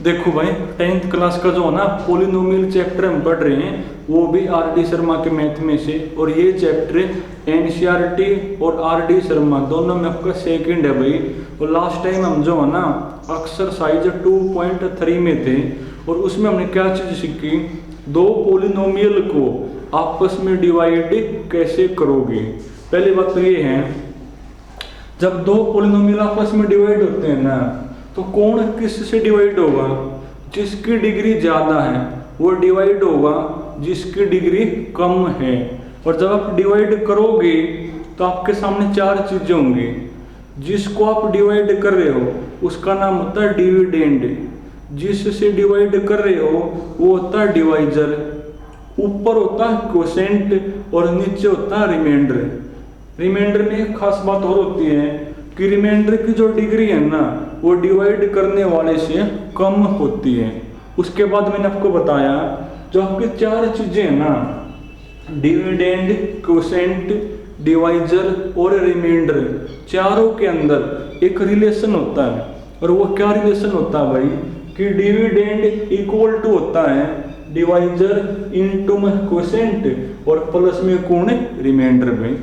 देखो भाई 10th class का जो है ना पोलिनोमियल चैप्टर हम पढ़ रहे हैं वो भी आर.डी. शर्मा के मैथ में से, और ये चैप्टर एनसीईआरटी और आर.डी. शर्मा दोनों में आपका सेकंड है भाई। और लास्ट टाइम हम जो है ना एक्सरसाइज 2.3 में थे और उसमें हमने क्या चीज़ सीखी, दो पोलिनोमियल को आपस में डिवाइड कैसे करोगे। पहली बात तो ये है, जब दो पोलिनोमियल आपस में डिवाइड होते हैं ना तो कौन किस से डिवाइड होगा, जिसकी डिग्री ज़्यादा है वो डिवाइड होगा जिसकी डिग्री कम है। और जब आप डिवाइड करोगे तो आपके सामने चार चीज़ें होंगी। जिसको आप डिवाइड कर रहे हो उसका नाम होता है डिविडेंड, जिससे डिवाइड कर रहे हो वो होता है डिवाइजर, ऊपर होता है क्वोशेंट और नीचे होता है रिमाइंडर। रिमाइंडर में एक खास बात और होती है कि रिमाइंडर की जो डिग्री है ना वो डिवाइड करने वाले से कम होती है। उसके बाद मैंने आपको बताया जो आपकी चार चीजें हैं ना, डिविडेंड, क्वोशेंट, डिवाइजर और रिमाइंडर, चारों के अंदर एक रिलेशन होता है। और वो क्या रिलेशन होता है भाई कि डिविडेंड इक्वल टू होता है डिवाइजर इनटू में क्वोशेंट और प्लस में कौन है रिमाइंडर में।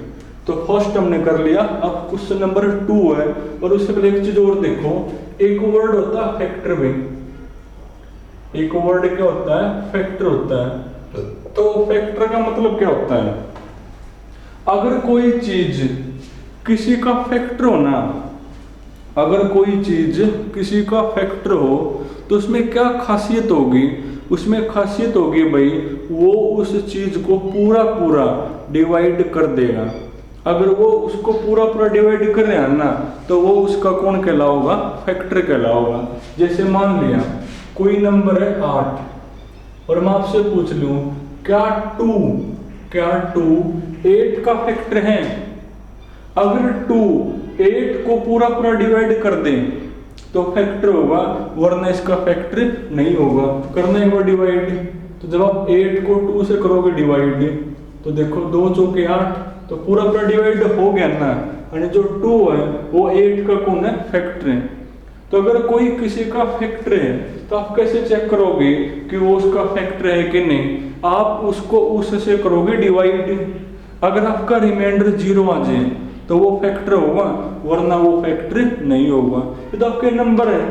तो फर्स्ट हमने कर लिया। अब क्वेश्चन नंबर 2 है और उससे पहले एक चीज और देखो, एक वर्ड होता है फैक्टर में, एक वर्ड क्या होता है फैक्टर होता है। तो फैक्टर का मतलब क्या होता है, अगर कोई चीज किसी का फैक्टर हो ना, अगर कोई चीज किसी का फैक्टर हो तो उसमें क्या खासियत होगी, उसमें खासियत होगी भाई वो उस चीज को पूरा पूरा डिवाइड कर देगा। अगर वो उसको पूरा पूरा डिवाइड कर रहे हैं ना तो वो उसका कौन कहलाओगा, फैक्टर कहलाओगा। जैसे मान लिया कोई नंबर है 8 और मैं आपसे पूछ लूं क्या 2 8 का फैक्टर है। अगर 2 8 को पूरा पूरा डिवाइड कर दें तो फैक्टर होगा, वरना इसका फैक्टर नहीं होगा। करना है वो डिवाइड, तो जब आप 8 को 2 से करोगे डिवाइड तो देखो 2 चौके 8, तो पूरा पूरा डिवाइड हो गया ना, यानी जो 2 है वो 8 का कौन है, फैक्टर है। तो अगर कोई किसी का फैक्टर है तो आप कैसे चेक करोगे कि वो उसका फैक्टर है कि नहीं, आप उसको उससे करोगे डिवाइड। अगर आपका रिमाइंडर 0 आ जाए तो वो फैक्टर होगा, वरना वो फैक्टर नहीं होगा। ये तो आपके नंबर है।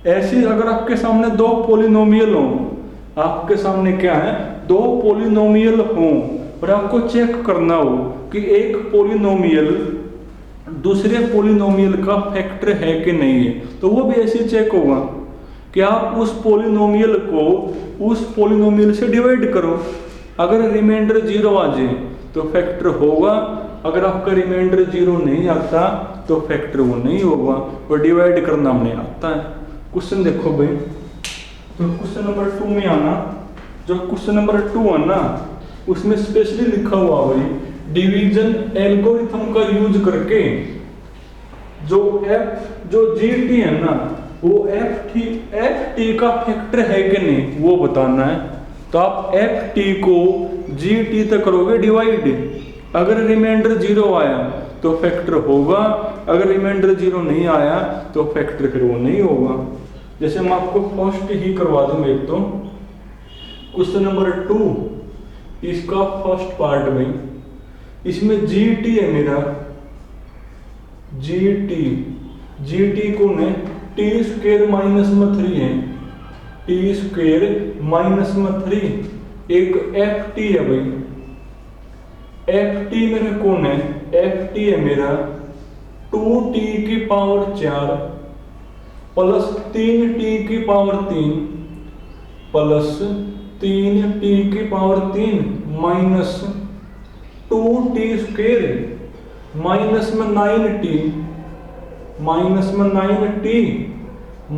ऐसे अगर आपके सामने दो पोलिनोमियल हो, आपके सामने क्या है, दो पोलिनोमियल हो और आपको चेक करना हो कि एक पोलिनोमियल दूसरे पोलिनोमियल का फैक्टर है कि नहीं है, तो वो भी ऐसे चेक होगा कि आप उस पोलिनोमियल को उस पोलिनोमियल से डिवाइड करो। अगर रिमाइंडर 0 आ जाए तो फैक्टर होगा, अगर आपका रिमाइंडर 0 नहीं आता तो फैक्टर वो नहीं होगा। और डिवाइड करना हमने आता है। क्वेश्चन देखो भाई, तो क्वेश्चन नंबर 2 में आना, जो क्वेश्चन नंबर 2 है ना उसमें स्पेशली लिखा हुआ भाई डिवीजन एल्गोरिथम का यूज करके जो जीटी है ना वो एफ का फैक्टर है कि नहीं वो बताना है। तो आप एफ को जीटी तक करोगे डिवाइड। अगर रिमाइंडर 0 आया तो फैक्टर होगा, अगर रिमाइंडर 0 नहीं आया तो फैक्टर फिर वो नहीं होगा। जैसे मैं आपको फर्स्ट ही करवा दूं, एक तो क्वेश्चन नंबर 2 इसका फर्स्ट पार्ट में, इसमें जीटी है मेरा, जीटी कौन है, टी स्क्वेयर माइनस में 3 है, टी स्क्वेयर माइनस में 3। एक एफ टी है भाई, एफ टी मेरा कौन है, एफ टी है मेरा 2t की पावर 4 प्लस 3t की पावर 3 प्लस 3t की power 3 minus 2t square minus में 9t माइनस में 9t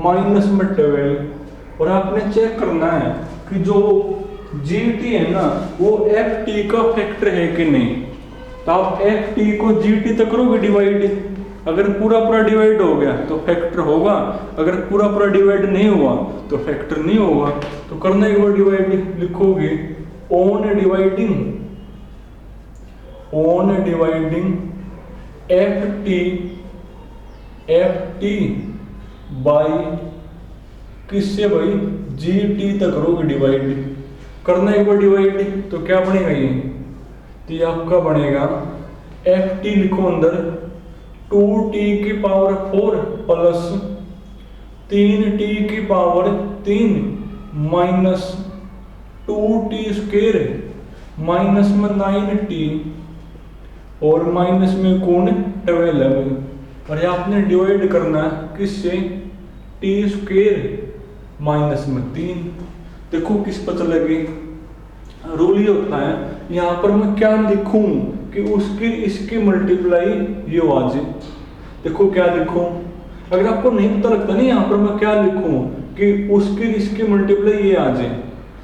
माइनस में 12। और आपने चेक करना है कि जो GT है ना वो FT का फैक्टर है कि नहीं। तो आप FT को GT तक करोगे डिवाइड, अगर पूरा पूरा डिवाइड हो गया तो फैक्टर होगा, अगर पूरा पूरा डिवाइड नहीं हुआ तो फैक्टर नहीं होगा। तो करना एक बार डिवाइड लिखोगे, ऑन डिवाइडिंग FT बाई किससे भाई, जी टी तक करोगे डिवाइड। करना एक बार डिवाइड तो क्या बनेगा ये, तो ये आपका बनेगा एफ टी लिखो अंदर 2t⁴ plus 3t⁴ minus 2t² minus में 9t और माइनस में कौन 12। और ये आपने डिवाइड करना है किससे, t² माइनस में 3। देखो किस पर चलेगी, रूल ये होता है यहाँ पर मैं क्या लिखूं कि उसकी इसकी मल्टीप्लाई ये आ जाए। देखो क्या लिखूं, अगर आपको नहीं पता लगता नहीं यहाँ पर मैं क्या लिखूं कि उसकी इसकी मल्टीप्लाई ये आ जाए,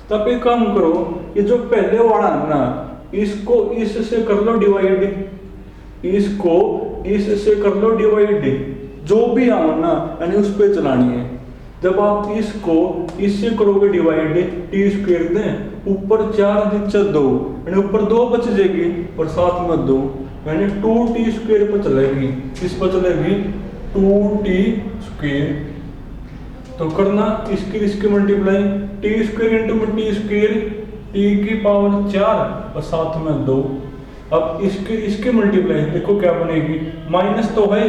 तो आप एक काम करो, ये जो पहले वाला है ना इसको इससे कर लो डिवाइड, इसको इससे कर लो डिवाइड, जो भी आना ना यानी उस पर चलानी है। जब आप इसको इससे करोगे डिवाइड t² दें, ऊपर 4 नीचे 2 यानी ऊपर 2 बच जाएगी और साथ में 2 यानी 2t² पर चलेगी। किस पर चलेगी, 2t²। तो करना इसकी multiply t² into t², t⁴ और साथ में 2। अब इसकी मल्टीप्लाई देखो क्या बनेगी, माइनस तो है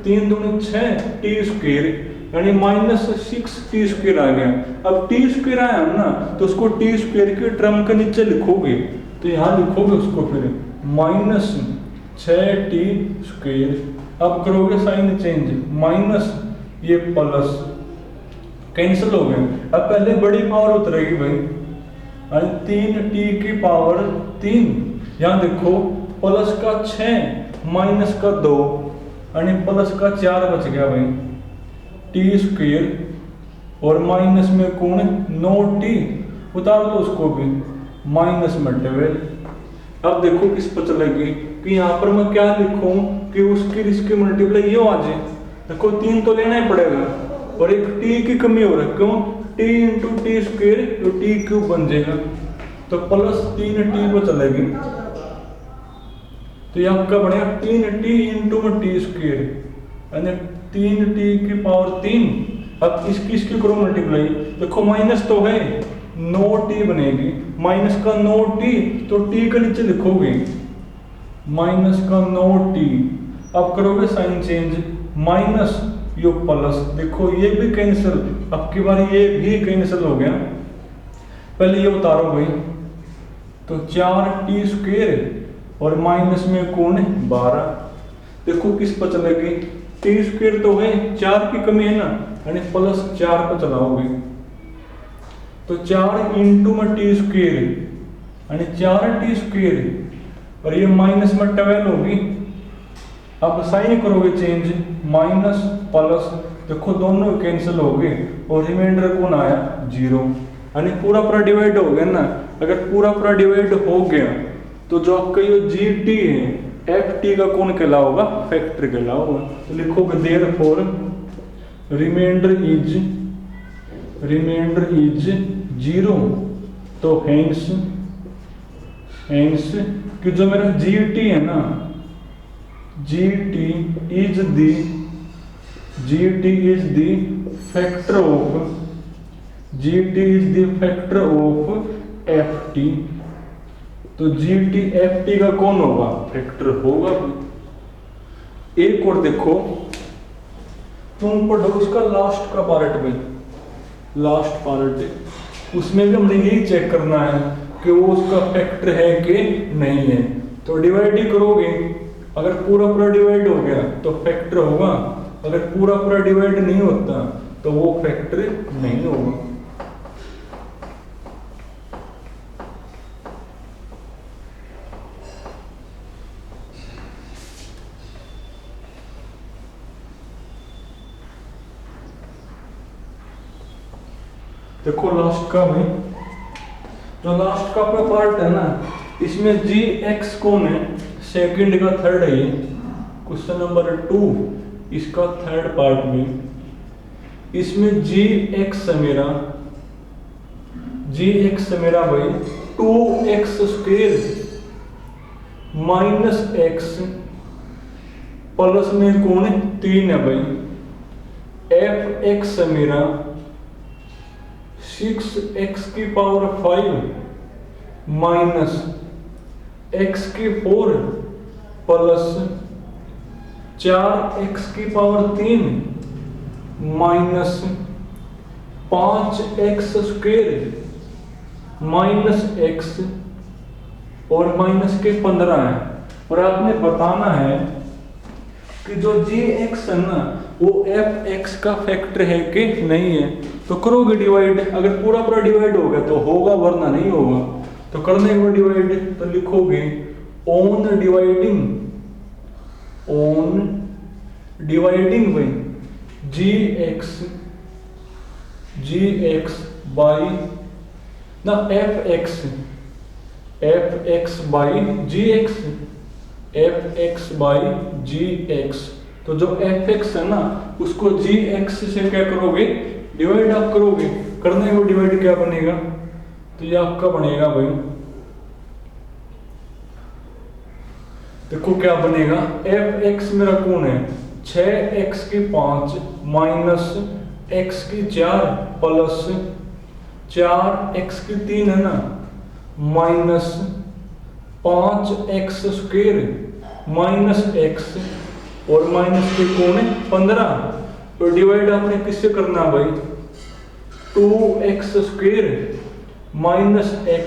3 दूनी 6 t² यानी -6t² आ गया। अब t² आया ना तो उसको t² के टर्म के नीचे लिखोगे, तो यहाँ लिखोगे उसको फिर -6t²। अब करोगे साइन चेंज, माइनस ये प्लस कैंसिल हो गए। अब पहले बड़ी पावर उतरेगी भाई, 3t⁴, यहाँ देखो प्लस का 6 माइनस का 2 यानी प्लस का 4 बच गया भाई t² और माइनस में कौन 9t, उतार दो उसको भी, माइनस में 12। अब देखो किस पर चलेगी कि यहाँ पर मैं क्या लिखूं कि उसकी इसकी मल्टीप्लाई ये आ जाए। देखो 3 तो लेना ही पड़ेगा और एक t की कमी हो रही है, क्यों, t इंटू t² तो t³ बन जाएगा, तो प्लस 3t पर चलेगी। तो ये आपका बढ़िया 3t इंटू t² यानी 3t⁴। अब इसकी करो मल्टीप्लाई, देखो माइनस तो है 9t बनेगी, माइनस का 9t तो t के नीचे लिखोगे माइनस का 9t। अब करोगे साइन चेंज, माइनस यो प्लस, देखो ये भी कैंसिल, अब की बार ये भी कैंसिल हो गया। पहले ये उतारो भाई, तो 4t² और माइनस में कौन 12। देखो किस पर चलेगी, t² तो है 4 की कमी है ना यानी प्लस 4 पर चलाओगे, तो 4 इंटू में t² यानी 4t² और ये माइनस में 12 होगी। अब साइन करोगे चेंज, माइनस प्लस, देखो दोनों कैंसिल हो गए और रिमाइंडर कौन आया 0 यानी पूरा डिवाइड हो गया ना। अगर पूरा डिवाइड हो गया तो जो आपका ये GT है FT का कौन कहलाओगा, फैक्टर कहलाओगा। तो लिखोगे देयरफॉर रिमाइंडर इज 0, तो हेंस कि जो मेरा GT है ना, GT is the factor of FT। तो GT FT का कौन होगा, फैक्टर होगा। एक और देखो तुम पढ़ो उसका लास्ट का पार्ट में, लास्ट पार्ट है उसमें भी हमने यही चेक करना है कि वो उसका फैक्टर है कि नहीं है। तो डिवाइड ही करोगे, अगर पूरा डिवाइड हो गया तो फैक्टर होगा, अगर पूरा डिवाइड नहीं होता तो वो फैक्टर नहीं होगा। देखो लास्ट का भाई, जो लास्ट का अपना पार्ट है ना, इसमें GX कौन है, सेकंड का थर्ड है ये क्वेश्चन नंबर 2, इसका थर्ड पार्ट में। इसमें GX है मेरा भाई 2x² माइनस x प्लस में कौन 3 है भाई। FX है मेरा 6x⁵ minus x⁴ plus 4x⁵ minus 5x² minus x और माइनस के 15 है। और आपने बताना है कि जो gx है ना वो fx का फैक्टर है कि नहीं है। तो करोगे डिवाइड, अगर पूरा पूरा डिवाइड हो गया तो होगा वरना नहीं होगा। तो करने को डिवाइड तो लिखोगे on dividing by gx by ना fx बाई gx। तो जो fx है ना उसको gx से क्या करोगे, डिवाइड आप करोगे। करने को डिवाइड क्या बनेगा, तो ये आपका बनेगा भाई, देखो क्या बनेगा, fx मेरा कौन है 6x⁵ minus x⁴ plus 4x⁵ है ना माइनस 5x² माइनस x और माइनस के कौन है 15। तो डिवाइड आपने किससे करना है भाई, 2x² माइनस x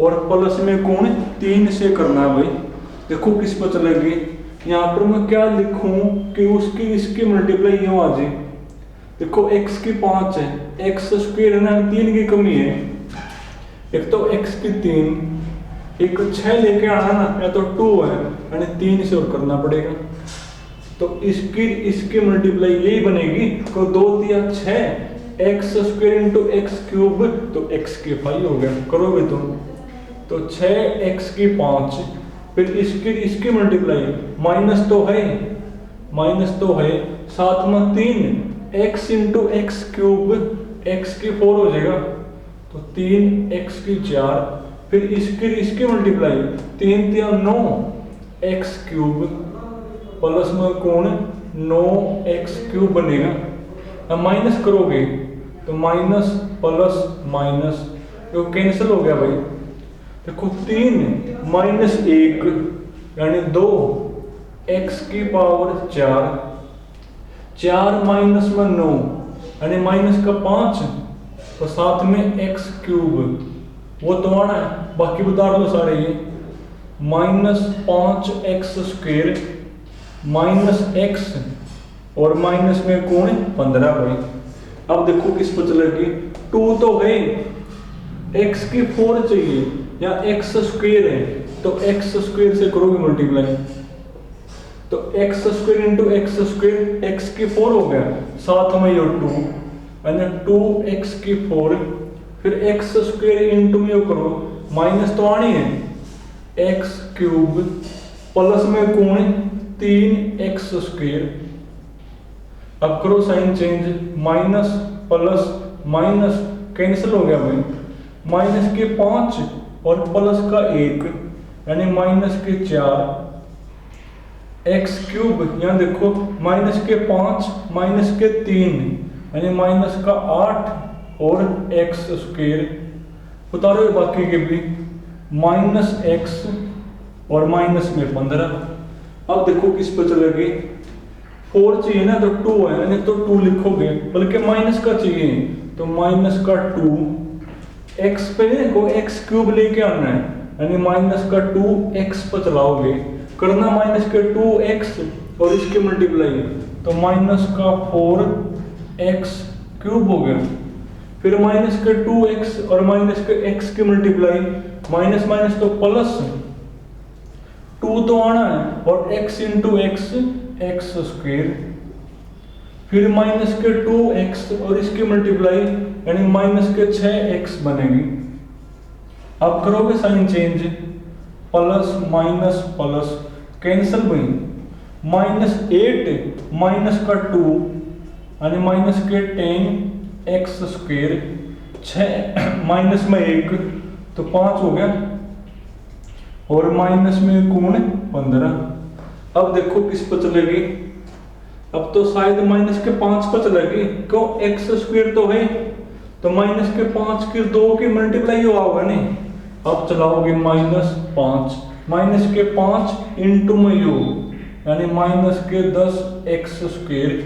और प्लस में कौन है 3 से करना है भाई। देखो किस पर चलेगी, यहाँ पर मैं क्या लिखूं कि उसकी इसकी मल्टीप्लाई यूं आ जाए। देखो x⁵ है, x² है ना 3 की कमी है, एक तो x⁵, एक 6 लेके आना ना, या तो 2 है यानी 3 से और करना पड़ेगा। तो इसकी मल्टीप्लाई यही बनेगी, तो 2 × 6 x² × x³ तो x⁵ हो गया। करोगे तुम तो 6x⁵, फिर इसकी मल्टीप्लाई माइनस तो है साथ में 3 x × x³ x⁴ हो जाएगा तो 3x⁴, फिर इसकी मल्टीप्लाई 3 × 9 x³ प्लस में कौन 9x³ बनेगा। अब माइनस करोगे तो माइनस प्लस माइनस तो कैंसिल हो गया भाई। देखो 3 माइनस 1 यानी 2 x⁴, 4 माइनस में 9 यानी माइनस का 5, तो साथ में x³ वो तो आना है, बाकी बता दो सारे ये माइनस 5x² माइनस x और माइनस में कौन है 15 भाई। अब देखो किस पर चलेगी, 2 तो है, x⁴ चाहिए या x² है तो x² से करोगे मल्टीप्लाई, तो x² × x² x⁴ हो गया, साथ में ये 2 यानी 2x⁴, फिर x² इंटू में करो माइनस तो आनी है x³ प्लस में कौन है 3x²। अब करो sign change, minus plus minus cancel हो गया भाई, माइनस के 5 और प्लस का 1 यानी माइनस के 4 x³ यहाँ देखो माइनस के 5 माइनस के 3 यानी माइनस का 8 और x², उतारो बाकी के भी माइनस x और माइनस में 15। अब देखो किस पर चलेगी, 4 चाहिए ना तो 2 है यानी तो 2 लिखोगे, बल्कि माइनस का चाहिए तो माइनस का 2 x पे को x³ लेके आना है यानी माइनस का 2x पर चलाओगे, करना माइनस के 2x और इसकी मल्टीप्लाई तो माइनस का 4x³ हो गया, फिर माइनस के 2x और माइनस के x की मल्टीप्लाई माइनस माइनस तो प्लस 2 तो आना है और x × x x², फिर माइनस के 2x और इसकी मल्टीप्लाई यानी माइनस के 6x बनेगी। अब करोगे sign change, plus minus plus cancel भाई, -8 माइनस का 2 यानी माइनस के 10x², 6 माइनस में 1 तो 5 हो गया और माइनस में कौन 15। अब देखो किस पर चलेगी, अब तो शायद माइनस के 5 पर चलेगी, क्यों x² तो है तो माइनस के 5 की 2 की मल्टीप्लाई हुआ होगा नहीं। अब चलाओगे -5, माइनस के 5 इंटू में यू यानी माइनस के 10x²,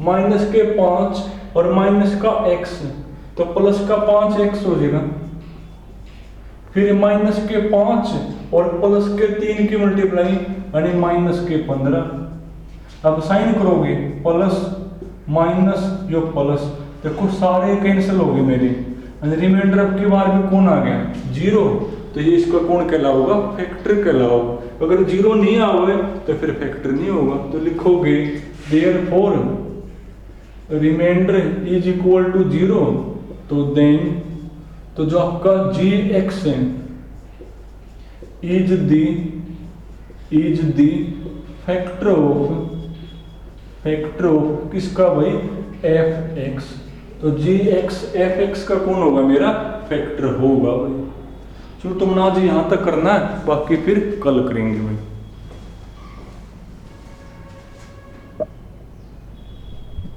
माइनस के 5 और माइनस का x तो प्लस का 5x हो जाएगा। फिर माइनस के 5 और प्लस के 3 की मल्टीप्लाई यानी माइनस के 15। अब साइन करोगे प्लस माइनस जो प्लस, देखो सारे कैंसिल हो गए मेरे, रिमाइंडर अब की बार में कौन आ गया 0, तो ये इसका कौन कहलाओगा फैक्टर कहलाओगा। अगर 0 नहीं आओगे तो फिर फैक्टर नहीं होगा। तो लिखोगे therefore remainder is equal to 0, तो देन तो जो आपका gx है इज दी फैक्टर ऑफ किसका भाई fx, तो gx fx का कौन होगा मेरा फैक्टर होगा भाई। चलो तुमने आज यहाँ तक करना है, बाकी फिर कल करेंगे भाई।